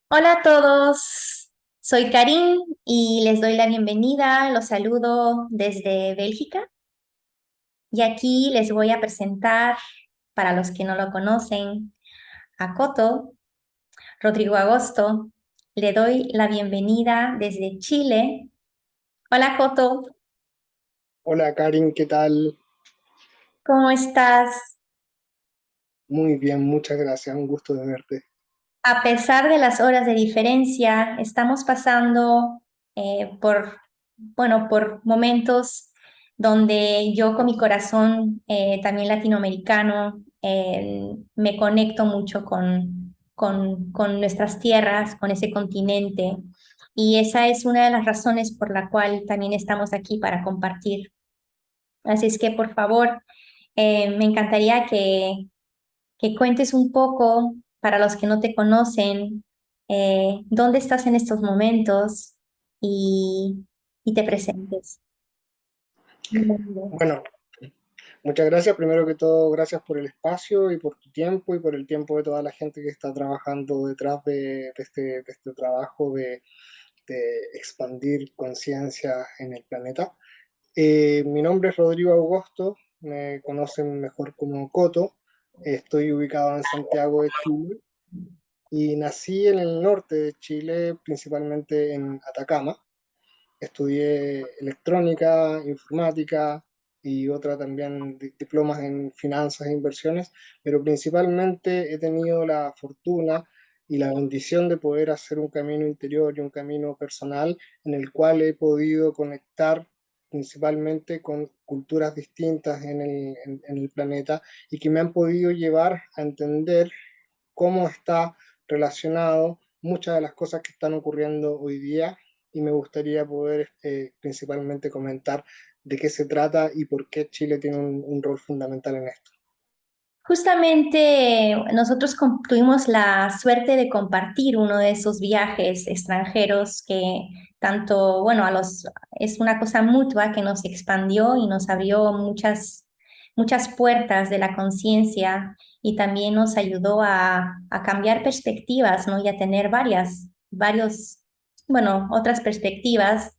Hola a todos, soy Karin y les doy la bienvenida, los saludo desde Bélgica y aquí les voy a presentar, para los que no lo conocen, a Coto, Rodrigo Agosto. Le doy la bienvenida desde Chile. Hola Coto, Hola Karin, ¿qué tal? ¿cómo estás? Muy bien, muchas gracias, un gusto de verte. A pesar de las horas de diferencia, estamos pasando por momentos donde yo con mi corazón también latinoamericano me conecto mucho con nuestras tierras, con ese continente. Y esa es una de las razones por la cual también estamos aquí para compartir. Así es que, por favor, me encantaría que cuentes un poco, para los que no te conocen, dónde estás en estos momentos y, y te presentes. Bueno, muchas gracias. Primero que todo, gracias por el espacio y por tu tiempo y por el tiempo de toda la gente que está trabajando detrás de este trabajo de expandir conciencia en el planeta. Mi nombre es Rodrigo Augusto, me conocen mejor como Coto. Estoy ubicado en Santiago de Chile y nací en el norte de Chile, principalmente en Atacama. Estudié electrónica, informática y otra también diplomas en finanzas e inversiones, pero principalmente he tenido la fortuna y la bendición de poder hacer un camino interior y un camino personal en el cual he podido conectar principalmente con culturas distintas en el planeta y que me han podido llevar a entender cómo está relacionado muchas de las cosas que están ocurriendo hoy día y me gustaría poder principalmente comentar de qué se trata y por qué Chile tiene un rol fundamental en esto. Justamente nosotros tuvimos la suerte de compartir uno de esos viajes extranjeros que tanto, bueno, es una cosa mutua que nos expandió y nos abrió muchas puertas de la conciencia y también nos ayudó a cambiar perspectivas, ¿no? Y a tener otras perspectivas.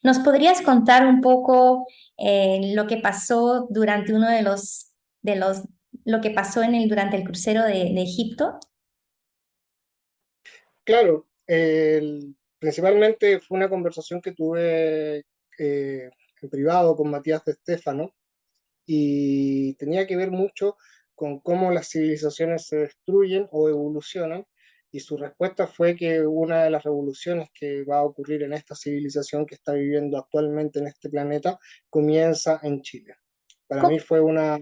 ¿Nos podrías contar un poco lo que pasó durante uno de los, lo que pasó durante el crucero de Egipto? Claro, principalmente fue una conversación que tuve en privado con Matías de Estéfano y tenía que ver mucho con cómo las civilizaciones se destruyen o evolucionan, y su respuesta fue que una de las revoluciones que va a ocurrir en esta civilización que está viviendo actualmente en este planeta comienza en Chile. Para ¿Cómo? mí fue una,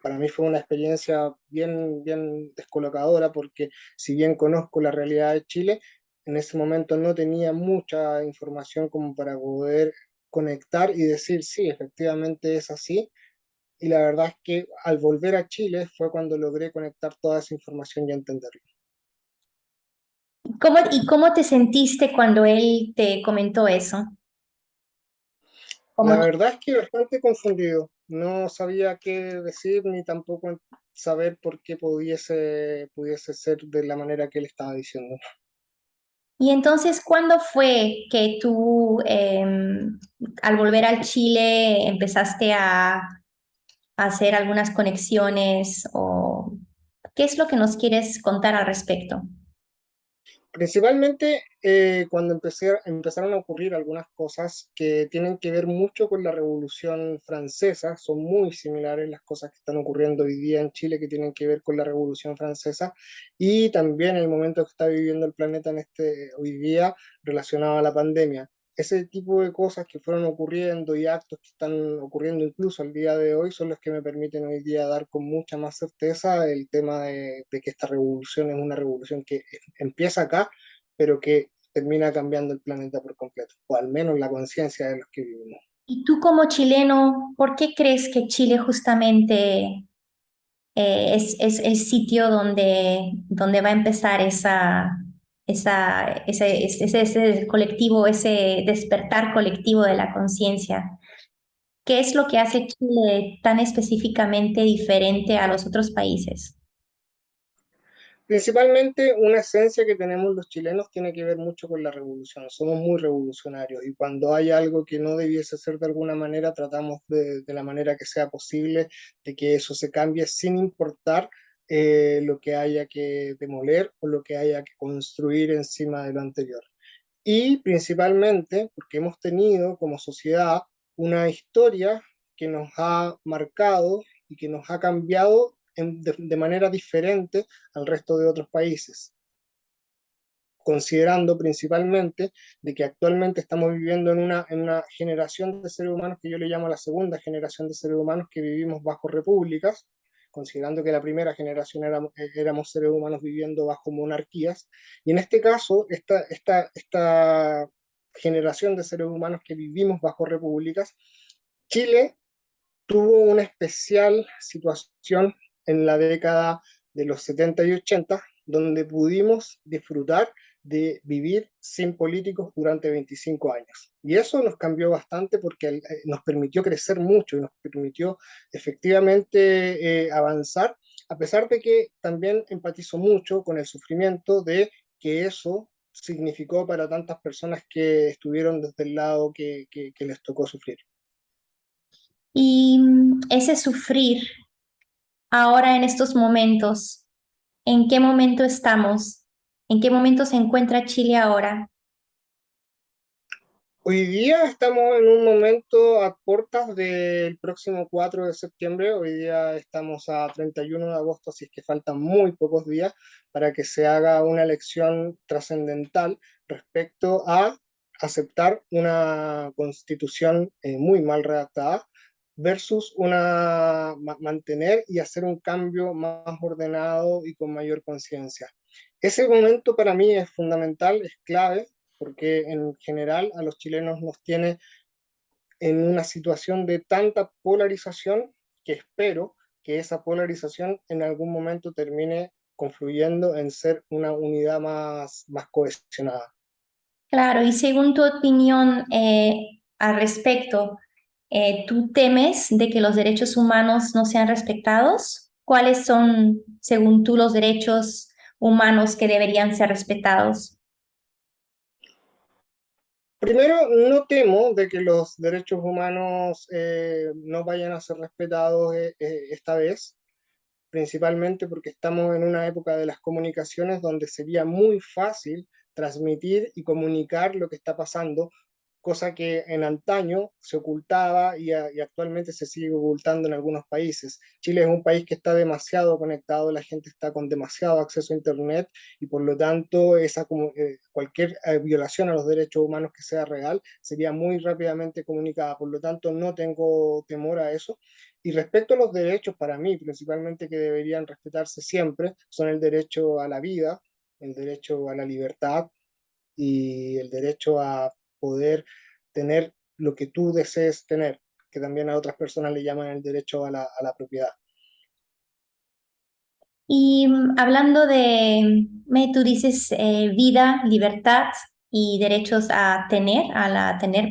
para mí fue una experiencia bien, bien descolocadora porque si bien conozco la realidad de Chile, en ese momento no tenía mucha información como para poder conectar y decir, sí, efectivamente es así, y la verdad es que al volver a Chile fue cuando logré conectar toda esa información y entenderlo. ¿Y cómo te sentiste cuando él te comentó eso? La Como, verdad es que bastante confundido. No sabía qué decir ni tampoco saber por qué pudiese ser de la manera que él estaba diciendo. y entonces, ¿cuándo fue que tú, al volver al Chile, empezaste a hacer algunas conexiones o qué es lo que nos quieres contar al respecto? Principalmente cuando empezaron a ocurrir algunas cosas que tienen que ver mucho con la Revolución Francesa, son muy similares las cosas que están ocurriendo hoy día en Chile que tienen que ver con la Revolución Francesa y también el momento que está viviendo el planeta en hoy día relacionado a la pandemia. Ese tipo de cosas que fueron ocurriendo y actos que están ocurriendo incluso al día de hoy son los que me permiten hoy día dar con mucha más certeza el tema de que esta revolución es una revolución que empieza acá, pero que termina cambiando el planeta por completo, o al menos la conciencia de los que vivimos. Y tú como chileno, ¿por qué crees que Chile justamente es el sitio donde va a empezar ese colectivo, ese despertar colectivo de la conciencia? ¿Qué es lo que hace Chile tan específicamente diferente a los otros países? Principalmente una esencia que tenemos los chilenos tiene que ver mucho con la revolución. Somos muy revolucionarios y cuando hay algo que no debiese ser de alguna manera, tratamos de la manera que sea posible de que eso se cambie sin importar lo que haya que demoler o lo que haya que construir encima de lo anterior. Y principalmente porque hemos tenido como sociedad una historia que nos ha marcado y que nos ha cambiado de manera diferente al resto de otros países, considerando principalmente de que actualmente estamos viviendo en una generación de seres humanos que yo le llamo la segunda generación de seres humanos que vivimos bajo repúblicas, considerando que la primera generación éramos seres humanos viviendo bajo monarquías, y en este caso, esta generación de seres humanos que vivimos bajo repúblicas, Chile tuvo una especial situación en la década de los 70 y 80, donde pudimos disfrutar de vivir sin políticos durante 25 años. Y eso nos cambió bastante porque nos permitió crecer mucho y nos permitió efectivamente avanzar, a pesar de que también empatizo mucho con el sufrimiento de que eso significó para tantas personas que estuvieron desde el lado que les tocó sufrir. Y ese sufrir ahora en estos momentos, ¿en qué momento estamos? ¿En qué momento se encuentra Chile ahora? Hoy día estamos en un momento a puertas del próximo 4 de septiembre. Hoy día estamos a 31 de agosto, así es que faltan muy pocos días para que se haga una elección trascendental respecto a aceptar una constitución muy mal redactada versus mantener y hacer un cambio más ordenado y con mayor conciencia. Ese momento para mí es fundamental, es clave, porque en general a los chilenos nos tiene en una situación de tanta polarización que espero que esa polarización en algún momento termine confluyendo en ser una unidad más cohesionada. Claro, y según tu opinión al respecto, ¿tú temes de que los derechos humanos no sean respetados? ¿Cuáles son, según tú, los derechos humanos que deberían ser respetados? Primero, no temo de que los derechos humanos no vayan a ser respetados esta vez, principalmente porque estamos en una época de las comunicaciones donde sería muy fácil transmitir y comunicar lo que está pasando, cosa que en antaño se ocultaba y actualmente se sigue ocultando en algunos países. Chile es un país que está demasiado conectado, la gente está con demasiado acceso a Internet y por lo tanto cualquier violación a los derechos humanos que sea real sería muy rápidamente comunicada. Por lo tanto, no tengo temor a eso. Y respecto a los derechos, para mí, principalmente que deberían respetarse siempre, son el derecho a la vida, el derecho a la libertad y el derecho a poder tener lo que tú desees tener, que también a otras personas le llaman el derecho a la propiedad. Y hablando de, tú dices vida, libertad y derechos a tener,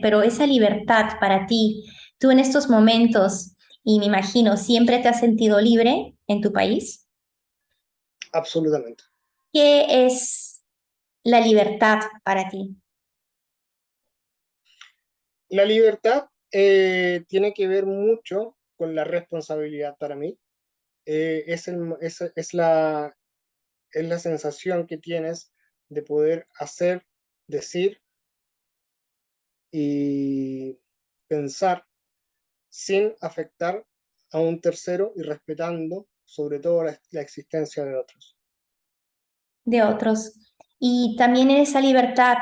pero esa libertad para ti, tú en estos momentos, y me imagino, ¿siempre te has sentido libre en tu país? Absolutamente. ¿Qué es la libertad para ti? La libertad tiene que ver mucho con la responsabilidad para mí. Es la sensación que tienes de poder hacer, decir y pensar sin afectar a un tercero y respetando sobre todo la existencia de otros. De otros. Y también en esa libertad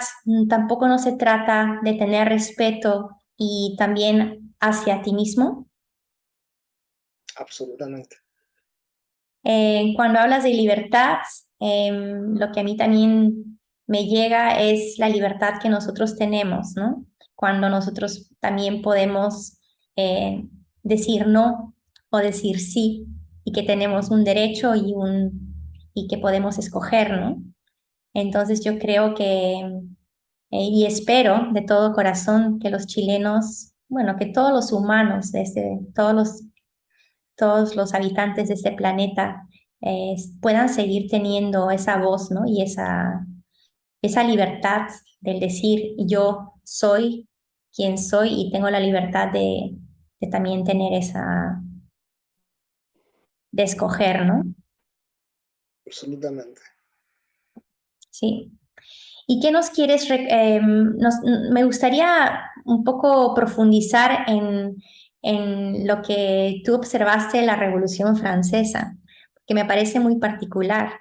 tampoco no se trata de tener respeto y también hacia ti mismo. Absolutamente. Cuando hablas de libertad, lo que a mí también me llega es la libertad que nosotros tenemos, ¿no? Cuando nosotros también podemos eh, decir no o decir sí y que tenemos un derecho y que podemos escoger, ¿no? Entonces yo creo que y espero de todo corazón que los chilenos, bueno, que todos los humanos, todos los habitantes de este planeta puedan seguir teniendo esa voz, ¿no? Y esa libertad del decir yo soy quien soy y tengo la libertad de también tener de escoger, ¿no? Absolutamente. Sí. ¿Y qué nos quieres? Me gustaría un poco profundizar en lo que tú observaste de la Revolución Francesa, que me parece muy particular.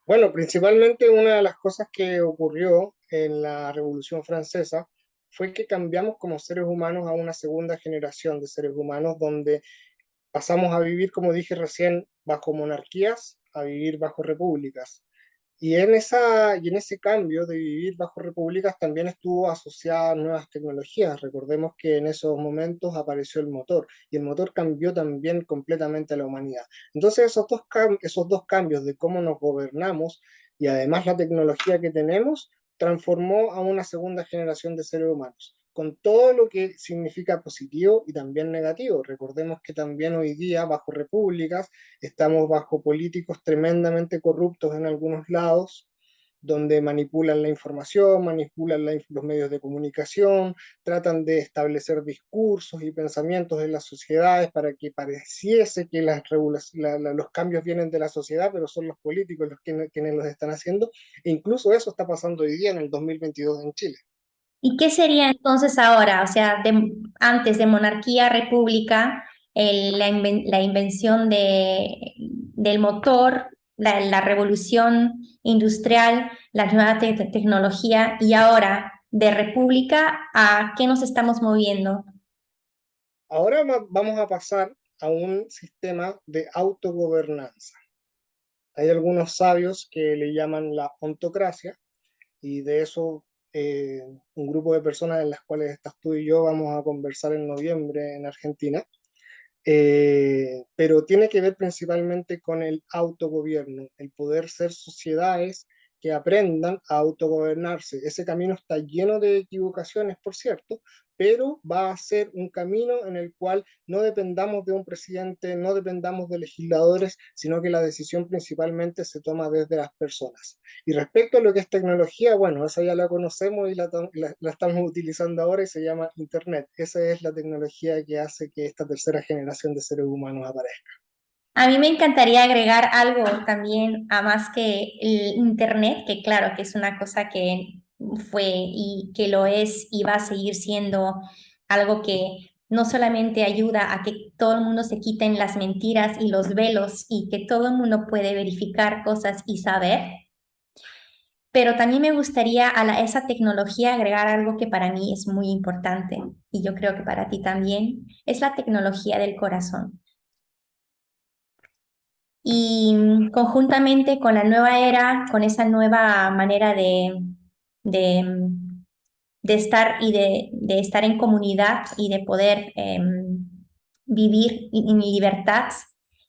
Bueno, principalmente una de las cosas que ocurrió en la Revolución Francesa fue que cambiamos como seres humanos a una segunda generación de seres humanos donde pasamos a vivir, como dije recién, bajo monarquías a vivir bajo repúblicas. Y en ese cambio de vivir bajo repúblicas también estuvo asociada nuevas tecnologías. Recordemos que en esos momentos apareció el motor y el motor cambió también completamente a la humanidad. Entonces esos dos cambios de cómo nos gobernamos y además la tecnología que tenemos transformó a una segunda generación de seres humanos con todo lo que significa positivo y también negativo. Recordemos que también hoy día, bajo repúblicas, estamos bajo políticos tremendamente corruptos en algunos lados, donde manipulan la información, manipulan los medios de comunicación, tratan de establecer discursos y pensamientos en las sociedades para que pareciese que los cambios vienen de la sociedad, pero son los políticos quienes los están haciendo. E incluso eso está pasando hoy día en el 2022 en Chile. ¿Y qué sería entonces ahora? O sea, antes de monarquía, república, la invención del motor, la revolución industrial, la nueva tecnología, y ahora de república, ¿a qué nos estamos moviendo? Ahora vamos a pasar a un sistema de autogobernanza. Hay algunos sabios que le llaman la ontocracia y de eso un grupo de personas en las cuales estás tú y yo vamos a conversar en noviembre en Argentina, pero tiene que ver principalmente con el autogobierno, el poder ser sociedades que aprendan a autogobernarse. Ese camino está lleno de equivocaciones, por cierto, pero va a ser un camino en el cual no dependamos de un presidente, no dependamos de legisladores, sino que la decisión principalmente se toma desde las personas. Y respecto a lo que es tecnología, bueno, esa ya la conocemos y la estamos utilizando ahora y se llama Internet. Esa es la tecnología que hace que esta tercera generación de seres humanos aparezca. A mí me encantaría agregar algo también, a más que el Internet, que claro que es una cosa que fue y que lo es y va a seguir siendo algo que no solamente ayuda a que todo el mundo se quiten las mentiras y los velos y que todo el mundo puede verificar cosas y saber, pero también me gustaría esa tecnología agregar algo que para mí es muy importante y yo creo que para ti también, es la tecnología del corazón. Y conjuntamente con la nueva era, con esa nueva manera de, mm, de estar y de estar en comunidad y de poder vivir en libertad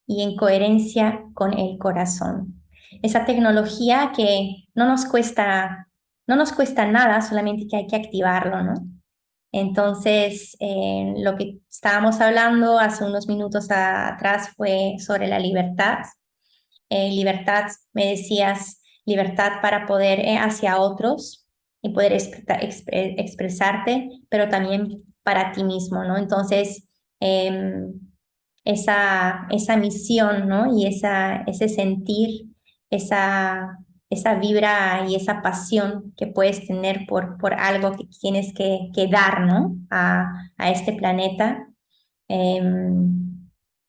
y en coherencia con el corazón. Esa tecnología que no nos cuesta nada, solamente que hay que activarlo, ¿no? Entonces, lo que estábamos hablando hace unos minutos atrás fue sobre la libertad. Libertad, me decías, libertad para poder hacia otros y poder expresarte, pero también para ti mismo, ¿no? Entonces, em, esa misión, ¿no? Y ese sentir, esa, esa vibra y esa pasión que puedes tener por algo que tienes que dar, ¿no? A este planeta.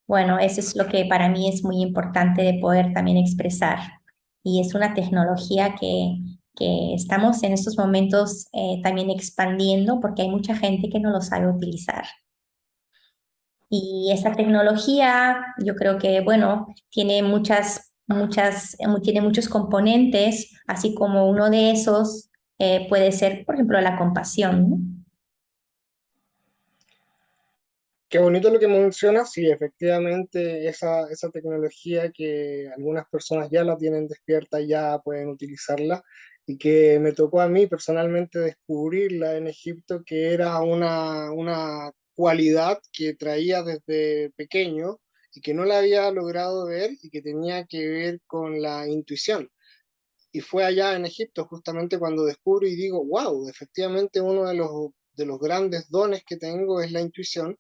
Bueno, eso es lo que para mí es muy importante de poder también expresar. Y es una tecnología que estamos en estos momentos también expandiendo porque hay mucha gente que no lo sabe utilizar. Y esa tecnología, yo creo que, bueno, tiene tiene muchos componentes, así como uno de esos puede ser, por ejemplo, la compasión, ¿no? Qué bonito lo que mencionas, sí, efectivamente esa tecnología que algunas personas ya la tienen despierta, ya pueden utilizarla, y que me tocó a mí personalmente descubrirla en Egipto, que era una cualidad que traía desde pequeño y que no la había logrado ver y que tenía que ver con la intuición. Y fue allá en Egipto justamente cuando descubro y digo, wow, efectivamente uno de los grandes dones que tengo es la intuición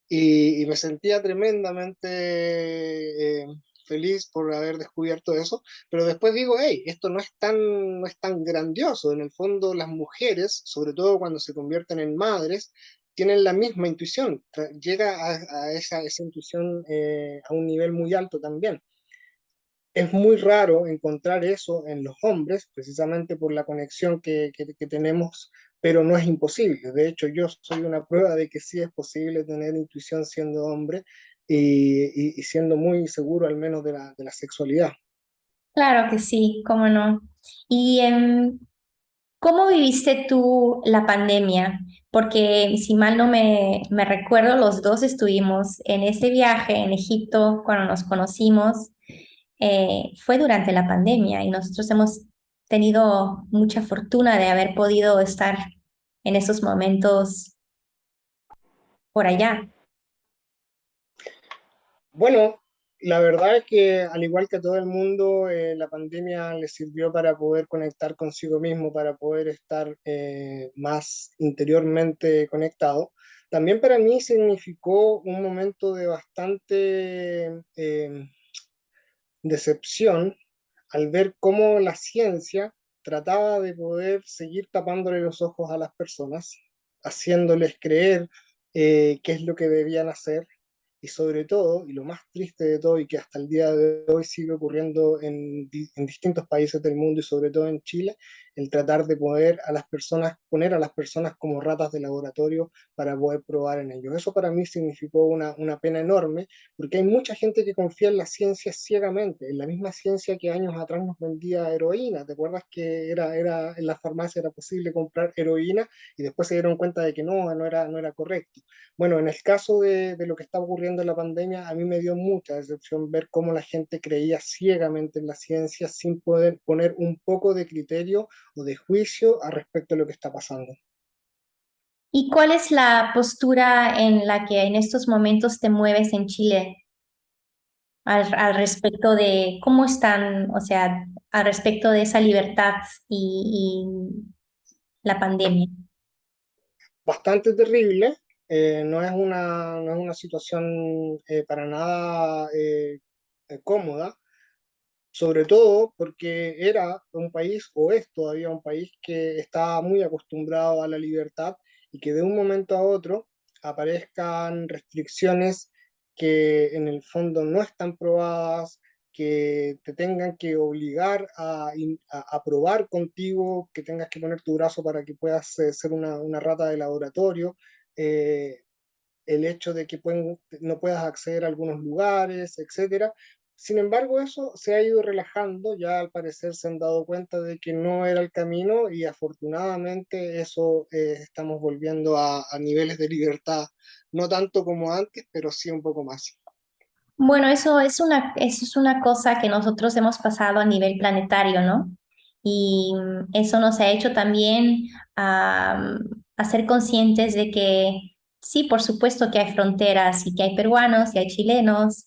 y me sentía tremendamente feliz por haber descubierto eso, pero después digo, hey, esto no es tan grandioso. En el fondo, las mujeres, sobre todo cuando se convierten en madres, tienen la misma intuición, llega a esa intuición a un nivel muy alto también. Es muy raro encontrar eso en los hombres, precisamente por la conexión que tenemos, pero no es imposible. De hecho, yo soy una prueba de que sí es posible tener intuición siendo hombre y siendo muy seguro al menos de la sexualidad. Claro que sí, cómo no. ¿Y cómo viviste tú la pandemia? Porque si mal no me recuerdo, los dos estuvimos en ese viaje en Egipto cuando nos conocimos. Fue durante la pandemia y nosotros hemos tenido mucha fortuna de haber podido estar en esos momentos por allá. Bueno, la verdad es que al igual que a todo el mundo, la pandemia le sirvió para poder conectar consigo mismo, para poder estar más interiormente conectado. También para mí significó un momento de bastante decepción al ver cómo la ciencia trataba de poder seguir tapándole los ojos a las personas, haciéndoles creer qué es lo que debían hacer y sobre todo, y lo más triste de todo, y que hasta el día de hoy sigue ocurriendo en distintos países del mundo y sobre todo en Chile, el tratar de poder a las personas, poner a las personas como ratas de laboratorio para poder probar en ellos. Eso para mí significó una pena enorme, porque hay mucha gente que confía en la ciencia ciegamente, en la misma ciencia que años atrás nos vendía heroína. ¿Te acuerdas que era en la farmacia era posible comprar heroína y después se dieron cuenta de que no era correcto? Bueno, en el caso de lo que está ocurriendo en la pandemia, a mí me dio mucha decepción ver cómo la gente creía ciegamente en la ciencia sin poder poner un poco de criterio o de juicio al respecto de lo que está pasando. ¿Y cuál es la postura en la que en estos momentos te mueves en Chile al respecto de cómo están, o sea, al respecto de esa libertad y la pandemia? Bastante terrible, no es una situación para nada cómoda, sobre todo porque era un país, o es todavía un país, que está muy acostumbrado a la libertad y que de un momento a otro aparezcan restricciones que en el fondo no están probadas, que te tengan que obligar a probar contigo, que tengas que poner tu brazo para que puedas ser una rata de laboratorio. eh, el hecho de que no puedas acceder a algunos lugares, etcétera. Sin embargo, eso se ha ido relajando, ya al parecer se han dado cuenta de que no era el camino y afortunadamente eso estamos volviendo a niveles de libertad, no tanto como antes, pero sí un poco más. Bueno, eso es una cosa que nosotros hemos pasado a nivel planetario, ¿no? Y eso nos ha hecho también a ser conscientes de que sí, por supuesto que hay fronteras y que hay peruanos y hay chilenos.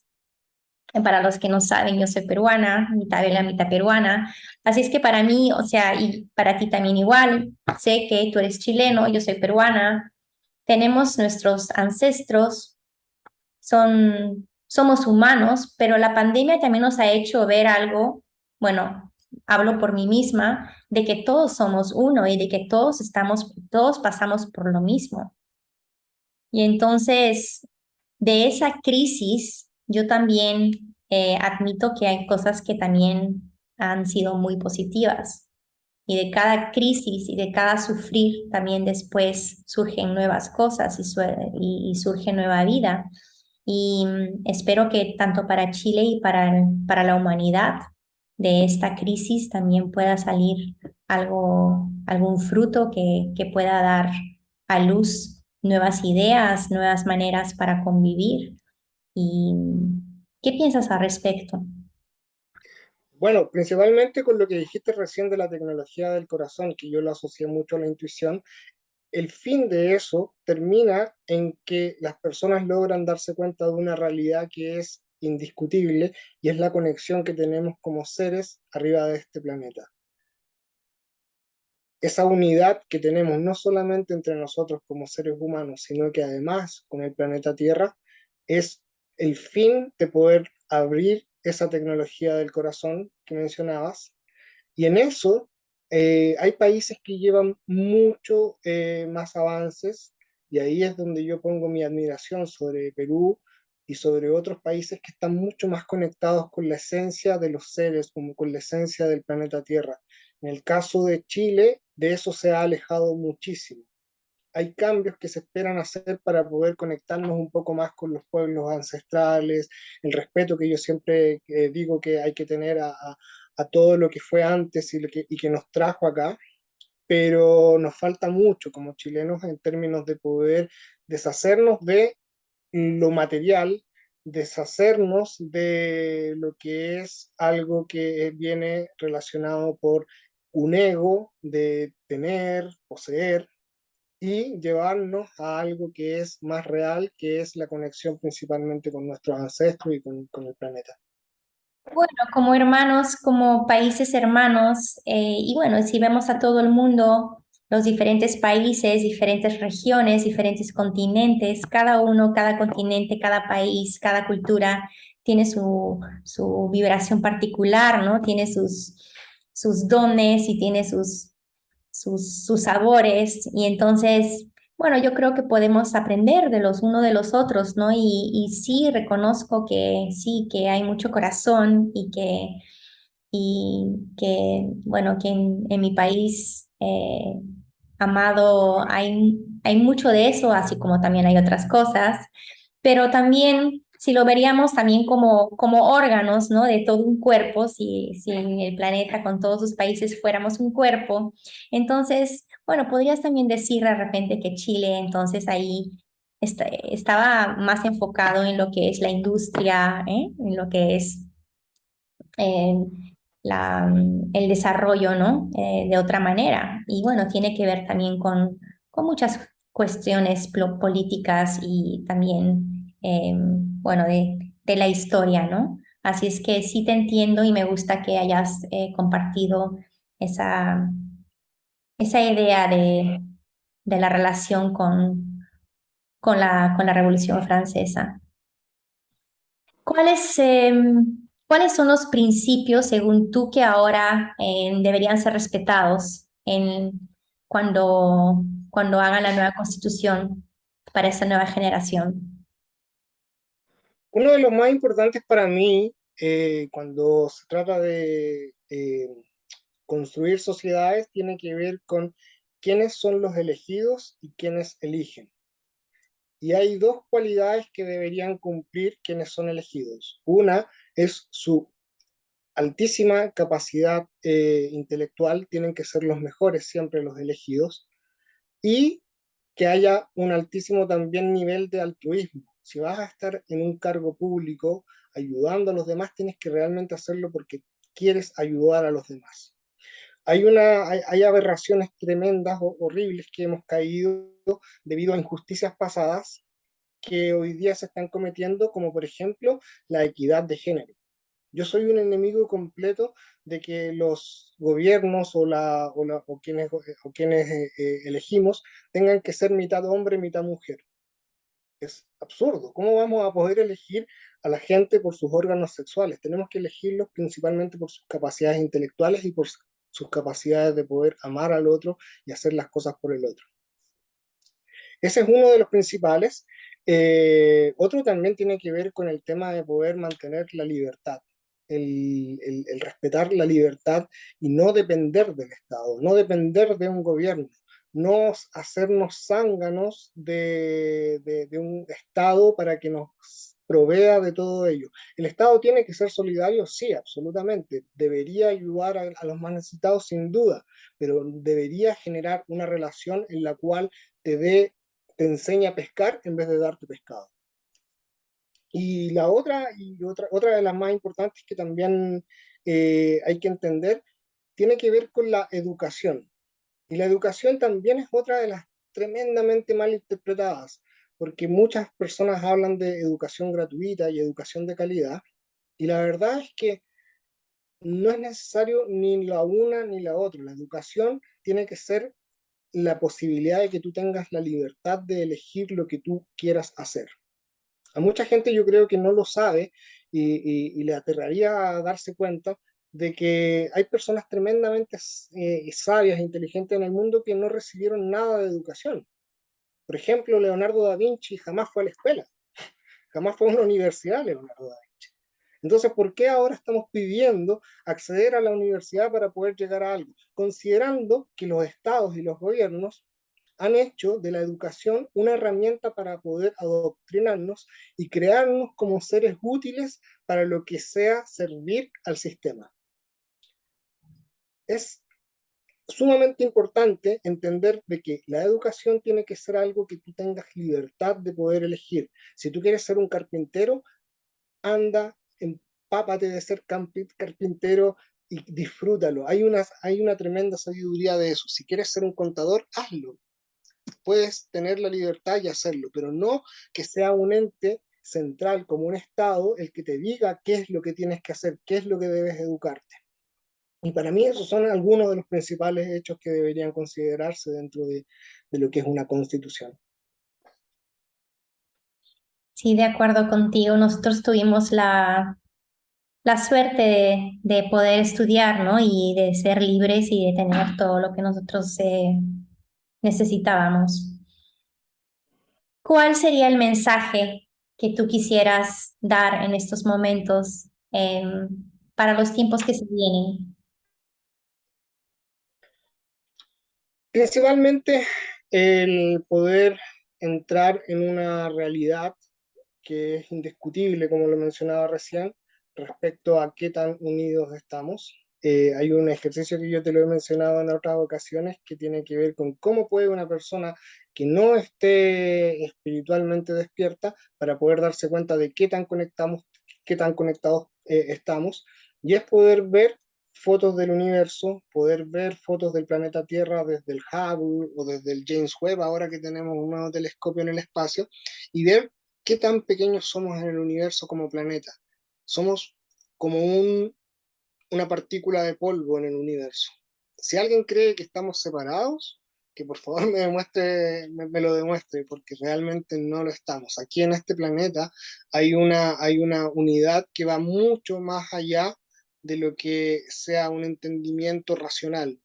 Para los que no saben, yo soy peruana, mitad vela, mitad peruana. Así es que para mí, o sea, y para ti también igual, sé que tú eres chileno, yo soy peruana, tenemos nuestros ancestros, somos humanos, pero la pandemia también nos ha hecho ver algo, bueno, hablo por mí misma, de que todos somos uno y de que todos pasamos por lo mismo. Y entonces, de esa crisis, yo también admito que hay cosas que también han sido muy positivas. Y de cada crisis y de cada sufrir también después surgen nuevas cosas y surge nueva vida. Y espero que tanto para Chile y para la humanidad de esta crisis también pueda salir algún fruto que pueda dar a luz nuevas ideas, nuevas maneras para convivir. ¿Y qué piensas al respecto? Bueno, principalmente con lo que dijiste recién de la tecnología del corazón, que yo lo asocié mucho a la intuición. el fin de eso termina en que las personas logran darse cuenta de una realidad que es indiscutible y es la conexión que tenemos como seres arriba de este planeta. Esa unidad que tenemos no solamente entre nosotros como seres humanos, sino que además con el planeta Tierra, es el fin de poder abrir esa tecnología del corazón que mencionabas. Y en eso hay países que llevan mucho más avances, y ahí es donde yo pongo mi admiración sobre Perú y sobre otros países que están mucho más conectados con la esencia de los seres, como con la esencia del planeta Tierra. En el caso de Chile, de eso se ha alejado muchísimo. Hay cambios que se esperan hacer para poder conectarnos un poco más con los pueblos ancestrales, el respeto que yo siempre digo que hay que tener a todo lo que fue antes y que nos trajo acá, pero nos falta mucho como chilenos en términos de poder deshacernos de lo material, deshacernos de lo que es algo que viene relacionado por un ego de tener, poseer, y llevarnos a algo que es más real, que es la conexión principalmente con nuestros ancestros y con el planeta. Bueno, como hermanos, como países hermanos, y bueno, si vemos a todo el mundo, los diferentes países, diferentes regiones, diferentes continentes, cada uno, cada continente, cada país, cada cultura tiene su vibración particular, ¿no? Tiene sus dones y tiene sus sabores, y entonces, bueno, yo creo que podemos aprender de los uno de los otros, ¿no? Y sí reconozco que sí, que hay mucho corazón bueno, que en mi país amado hay mucho de eso, así como también hay otras cosas, pero también, si lo veríamos también como órganos, ¿no? De todo un cuerpo, si el planeta con todos sus países fuéramos un cuerpo, entonces, bueno, podrías también decir de repente que Chile entonces ahí estaba más enfocado en lo que es la industria, ¿eh? En lo que es eh, el desarrollo, ¿no? De otra manera. Y bueno, tiene que ver también con muchas cuestiones políticas y también, bueno, de la historia, ¿no? Así es que sí te entiendo y me gusta que hayas compartido esa, esa idea de la relación con la Revolución Francesa. ¿Cuáles son los principios, según tú, que ahora deberían ser respetados cuando hagan la nueva constitución para esta nueva generación? Uno de los más importantes para mí, cuando se trata de construir sociedades, tiene que ver con quiénes son los elegidos y quiénes eligen. Y hay dos cualidades que deberían cumplir quienes son elegidos. Una es su altísima capacidad intelectual, tienen que ser los mejores siempre los elegidos, y que haya un altísimo también nivel de altruismo. Si vas a estar en un cargo público ayudando a los demás, tienes que realmente hacerlo porque quieres ayudar a los demás. Hay aberraciones tremendas o horribles que hemos caído debido a injusticias pasadas que hoy día se están cometiendo, como por ejemplo la equidad de género. Yo soy un enemigo completo de que los gobiernos o quienes elegimos tengan que ser mitad hombre, mitad mujer. Es absurdo. ¿Cómo vamos a poder elegir a la gente por sus órganos sexuales? Tenemos que elegirlos principalmente por sus capacidades intelectuales y por sus capacidades de poder amar al otro y hacer las cosas por el otro. Ese es uno de los principales. Otro también tiene que ver con el tema de poder mantener la libertad, el respetar la libertad y no depender del Estado, no depender de un gobierno, no hacernos zánganos de un Estado para que nos provea de todo ello. ¿El Estado tiene que ser solidario? Sí, absolutamente. Debería ayudar a los más necesitados, sin duda, pero debería generar una relación en la cual te enseña a pescar en vez de darte pescado. Y otra de las más importantes que también hay que entender tiene que ver con la educación. Y la educación también es otra de las tremendamente mal interpretadas, porque muchas personas hablan de educación gratuita y educación de calidad, y la verdad es que no es necesario ni la una ni la otra. La educación tiene que ser la posibilidad de que tú tengas la libertad de elegir lo que tú quieras hacer. A mucha gente yo creo que no lo sabe y le aterraría darse cuenta de que hay personas tremendamente sabias e inteligentes en el mundo que no recibieron nada de educación. Por ejemplo, Leonardo da Vinci jamás fue a la escuela, jamás fue a una universidad Leonardo da Vinci. Entonces, ¿por qué ahora estamos pidiendo acceder a la universidad para poder llegar a algo? Considerando que los estados y los gobiernos han hecho de la educación una herramienta para poder adoctrinarnos y crearnos como seres útiles para lo que sea servir al sistema. Es sumamente importante entender de que la educación tiene que ser algo que tú tengas libertad de poder elegir. Si tú quieres ser un carpintero, anda, empápate de ser carpintero y disfrútalo. Hay una tremenda sabiduría de eso. Si quieres ser un contador, hazlo. Puedes tener la libertad y hacerlo, pero no que sea un ente central como un Estado el que te diga qué es lo que tienes que hacer, qué es lo que debes educarte. Y para mí esos son algunos de los principales hechos que deberían considerarse dentro de lo que es una constitución. Sí, de acuerdo contigo. Nosotros tuvimos la suerte de poder estudiar, ¿no? Y de ser libres y de tener todo lo que nosotros necesitábamos. ¿Cuál sería el mensaje que tú quisieras dar en estos momentos para los tiempos que se vienen? Principalmente el poder entrar en una realidad que es indiscutible, como lo mencionaba recién, respecto a qué tan unidos estamos. Hay un ejercicio que yo te lo he mencionado en otras ocasiones que tiene que ver con cómo puede una persona que no esté espiritualmente despierta para poder darse cuenta de qué tan conectados estamos, y es poder ver fotos del universo, poder ver fotos del planeta Tierra desde el Hubble o desde el James Webb, ahora que tenemos un nuevo telescopio en el espacio, y ver qué tan pequeños somos en el universo como planeta. Somos como una partícula de polvo en el universo. Si alguien cree que estamos separados, que por favor me lo demuestre, porque realmente no lo estamos. Aquí en este planeta hay una unidad que va mucho más allá de lo que sea un entendimiento racional.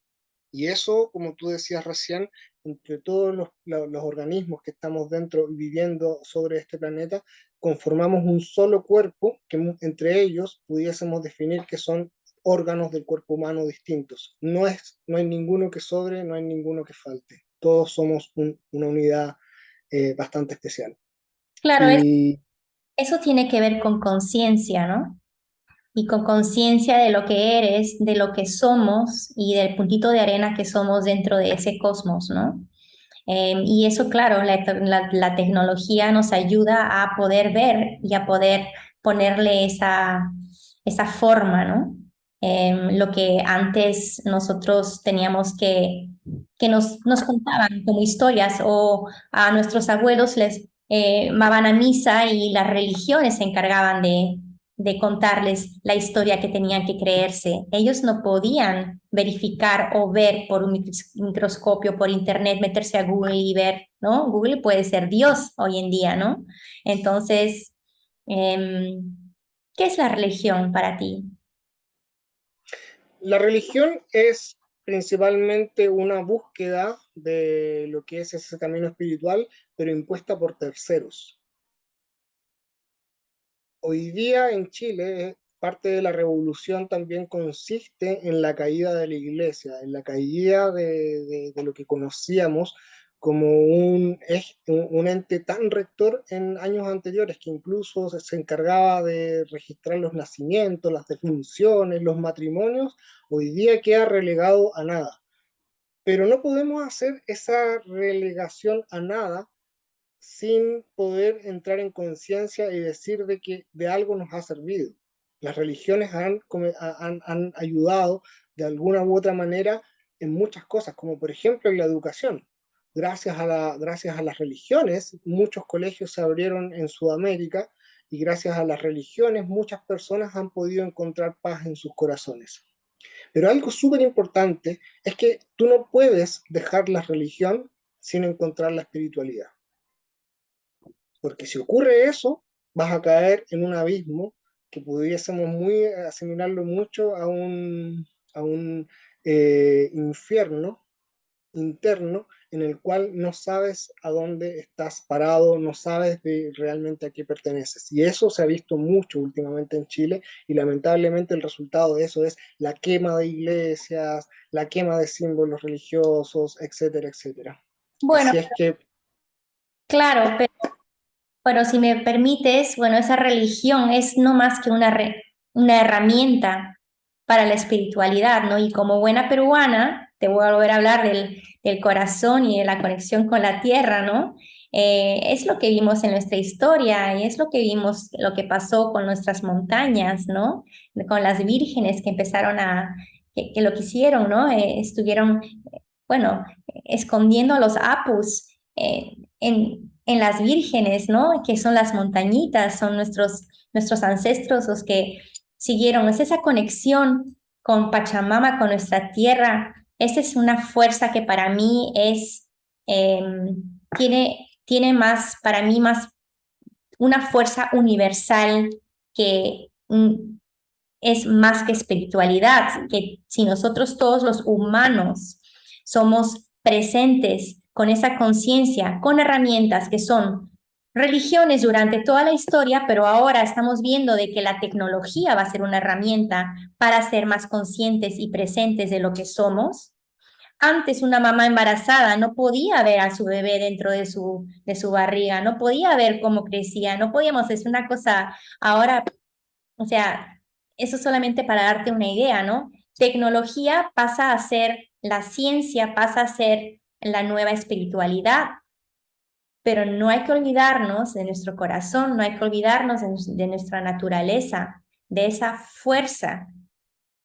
Y eso, como tú decías recién, entre todos los organismos que estamos dentro viviendo sobre este planeta, conformamos un solo cuerpo que entre ellos pudiésemos definir que son órganos del cuerpo humano distintos. No hay ninguno que sobre, no hay ninguno que falte. Todos somos una unidad bastante especial. Claro, Y eso tiene que ver con conciencia, ¿no? Y con conciencia de lo que eres, de lo que somos y del puntito de arena que somos dentro de ese cosmos, ¿no? Y eso, claro, la tecnología nos ayuda a poder ver y a poder ponerle esa forma, ¿no? Lo que antes nosotros teníamos que nos contaban como historias o a nuestros abuelos les van a misa y las religiones se encargaban de contarles la historia que tenían que creerse. Ellos no podían verificar o ver por un microscopio, por internet, meterse a Google y ver, ¿no? Google puede ser Dios hoy en día, ¿no? Entonces, eh, ¿qué es la religión para ti? la religión es principalmente una búsqueda de lo que es ese camino espiritual, pero impuesta por terceros. Hoy día en Chile, parte de la revolución también consiste en la caída de la iglesia, en la caída de lo que conocíamos como un ente tan rector en años anteriores que incluso se encargaba de registrar los nacimientos, las defunciones, los matrimonios. Hoy día queda relegado a nada. Pero no podemos hacer esa relegación a nada sin poder entrar en conciencia y decir de que de algo nos ha servido. Las religiones han ayudado de alguna u otra manera en muchas cosas, como por ejemplo en la educación. gracias a las religiones, muchos colegios se abrieron en Sudamérica y gracias a las religiones muchas personas han podido encontrar paz en sus corazones. Pero algo súper importante es que tú no puedes dejar la religión sin encontrar la espiritualidad. Porque si ocurre eso, vas a caer en un abismo que pudiésemos muy asimilarlo mucho a un infierno interno en el cual no sabes a dónde estás parado, no sabes realmente a qué perteneces. Y eso se ha visto mucho últimamente en Chile y lamentablemente el resultado de eso es la quema de iglesias, la quema de símbolos religiosos, etcétera, etcétera. Bueno, Así es que, claro, pero si me permites, bueno, esa religión es no más que una herramienta para la espiritualidad, ¿no? Y como buena peruana, te voy a volver a hablar del corazón y de la conexión con la tierra, ¿no? Es lo que vimos en nuestra historia y es lo que vimos, lo que pasó con nuestras montañas, ¿no? Con las vírgenes que empezaron que lo que hicieron, ¿no? Estuvieron, bueno, escondiendo a los apus en las vírgenes, ¿no? Que son las montañitas, son nuestros ancestros los que siguieron. Es esa conexión con Pachamama, con nuestra tierra. Esa es una fuerza que para mí eh, tiene más, para mí más una fuerza universal que es más que espiritualidad, que si nosotros todos los humanos somos presentes con esa conciencia, con herramientas que son religiones durante toda la historia, pero ahora estamos viendo de que la tecnología va a ser una herramienta para ser más conscientes y presentes de lo que somos. Antes una mamá embarazada no podía ver a su bebé dentro de su barriga, no podía ver cómo crecía, no podíamos decir una cosa ahora, o sea, eso solamente para darte una idea, ¿no? Tecnología pasa a ser la ciencia, pasa a ser la nueva espiritualidad, pero no hay que olvidarnos de nuestro corazón, no hay que olvidarnos de nuestra naturaleza, de esa fuerza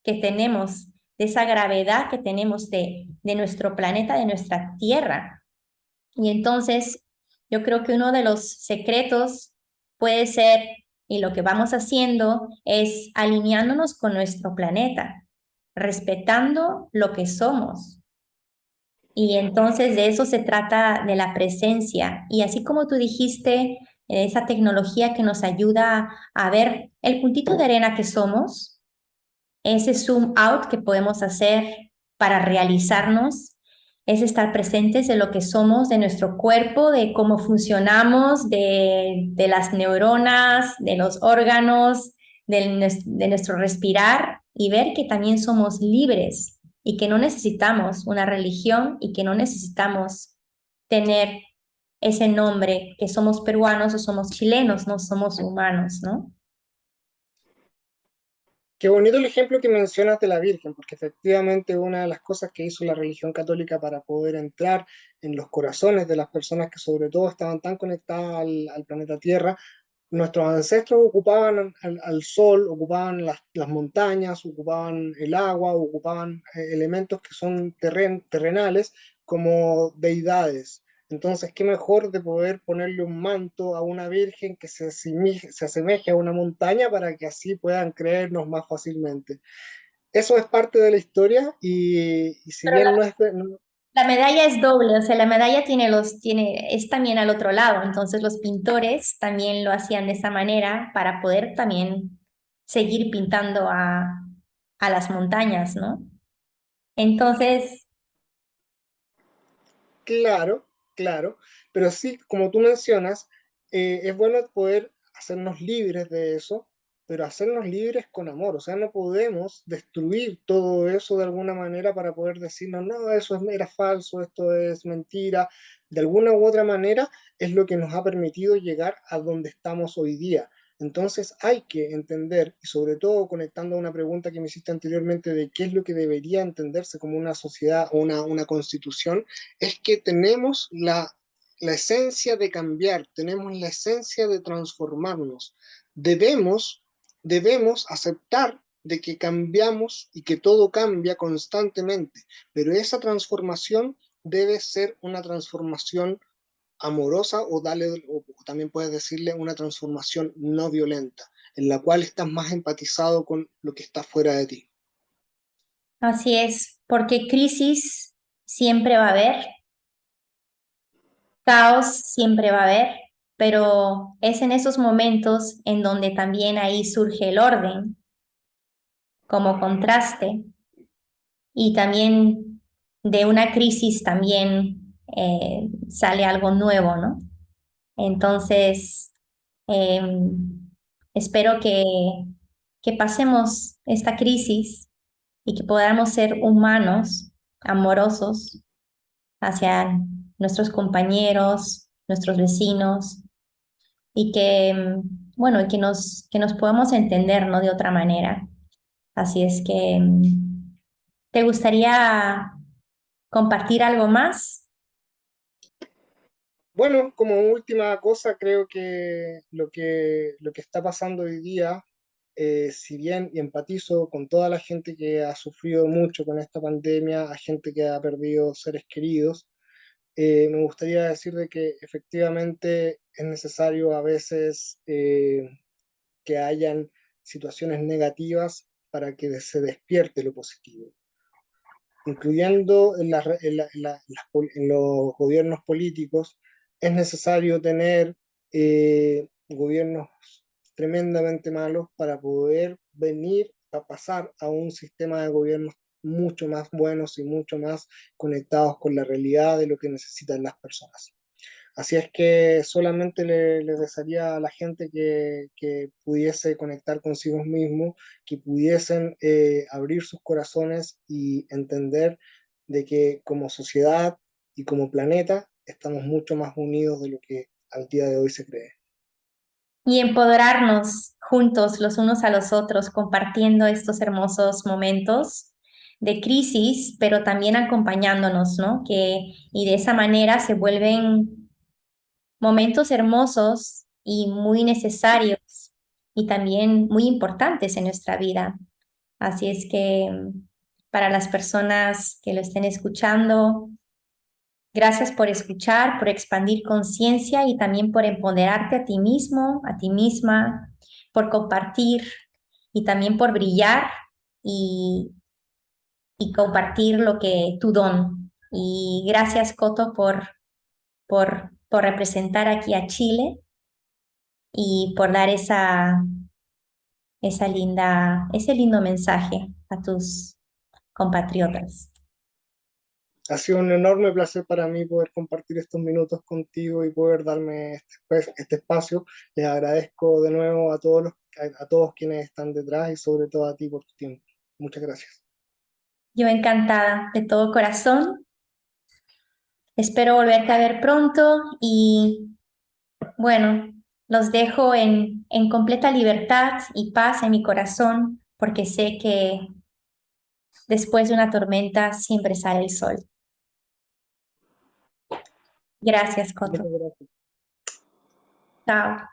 que tenemos, de esa gravedad que tenemos de nuestro planeta, de nuestra Tierra. Y entonces, yo creo que uno de los secretos puede ser, y lo que vamos haciendo es alineándonos con nuestro planeta, respetando lo que somos. Y entonces de eso se trata de la presencia. Y así como tú dijiste, esa tecnología que nos ayuda a ver el puntito de arena que somos, ese zoom out que podemos hacer para realizarnos es estar presentes de lo que somos, de nuestro cuerpo, de cómo funcionamos, de las neuronas, de los órganos, de nuestro respirar y ver que también somos libres y que no necesitamos una religión y que no necesitamos tener ese nombre, que somos peruanos o somos chilenos, no somos humanos, ¿no? qué bonito el ejemplo que mencionas de la Virgen, porque efectivamente una de las cosas que hizo la religión católica para poder entrar en los corazones de las personas que sobre todo estaban tan conectadas al planeta Tierra, nuestros ancestros ocupaban al sol, ocupaban las montañas, ocupaban el agua, ocupaban elementos que son terrenales como deidades. Entonces, qué mejor de poder ponerle un manto a una virgen que se asemeje a una montaña para que así puedan creernos más fácilmente. Eso es parte de la historia y si Pero bien no es... no- la medalla es doble, o sea, la medalla es también al otro lado, entonces los pintores también lo hacían de esa manera para poder también seguir pintando a las montañas, ¿no? Entonces, Claro, claro, pero sí, como tú mencionas, es bueno poder hacernos libres de eso, pero hacernos libres con amor, o sea, no podemos destruir todo eso de alguna manera para poder decirnos, no, era falso, esto es mentira, de alguna u otra manera es lo que nos ha permitido llegar a donde estamos hoy día. Entonces hay que entender, y sobre todo conectando a una pregunta que me hiciste anteriormente de qué es lo que debería entenderse como una sociedad o una constitución, es que tenemos la esencia de cambiar, tenemos la esencia de transformarnos. Debemos, debemos aceptar de que cambiamos y que todo cambia constantemente, pero esa transformación debe ser una transformación amorosa o también puedes decirle una transformación no violenta, en la cual estás más empatizado con lo que está fuera de ti. Así es, porque crisis siempre va a haber, caos siempre va a haber, pero es en esos momentos en donde también ahí surge el orden como contraste y también de una crisis también sale algo nuevo, ¿no? Entonces, eh, espero que pasemos esta crisis y que podamos ser humanos, amorosos hacia nuestros compañeros, nuestros vecinos y que, bueno, que nos podamos entender, ¿no? De otra manera. Así es que, ¿te gustaría compartir algo más? Bueno, como última cosa, creo que lo que está pasando hoy día, si bien y empatizo con toda la gente que ha sufrido mucho con esta pandemia, a gente que ha perdido seres queridos, me gustaría decir de que efectivamente es necesario a veces que hayan situaciones negativas para que se despierte lo positivo, incluyendo en los gobiernos políticos. Es necesario tener gobiernos tremendamente malos para poder venir a pasar a un sistema de gobiernos mucho más buenos y mucho más conectados con la realidad de lo que necesitan las personas. Así es que solamente le desearía a la gente que pudiese conectar consigo mismo, que pudiesen abrir sus corazones y entender de que como sociedad y como planeta estamos mucho más unidos de lo que al día de hoy se cree. Y empoderarnos juntos los unos a los otros, compartiendo estos hermosos momentos de crisis, pero también acompañándonos, ¿no? Y de esa manera se vuelven momentos hermosos y muy necesarios y también muy importantes en nuestra vida. Así es que para las personas que lo estén escuchando, gracias por escuchar, por expandir conciencia y también por empoderarte a ti mismo, a ti misma, por compartir y también por brillar y, y compartir lo que tu don. Y gracias, Coto, por representar aquí a Chile y por dar ese lindo mensaje a tus compatriotas. Ha sido un enorme placer para mí poder compartir estos minutos contigo y poder darme este espacio. Les agradezco de nuevo a todos quienes están detrás y sobre todo a ti por tu tiempo. Muchas gracias. Yo encantada de todo corazón. Espero volverte a ver pronto y bueno, los dejo en completa libertad y paz en mi corazón porque sé que después de una tormenta siempre sale el sol. Gracias, Coto. Muchas gracias. Chao.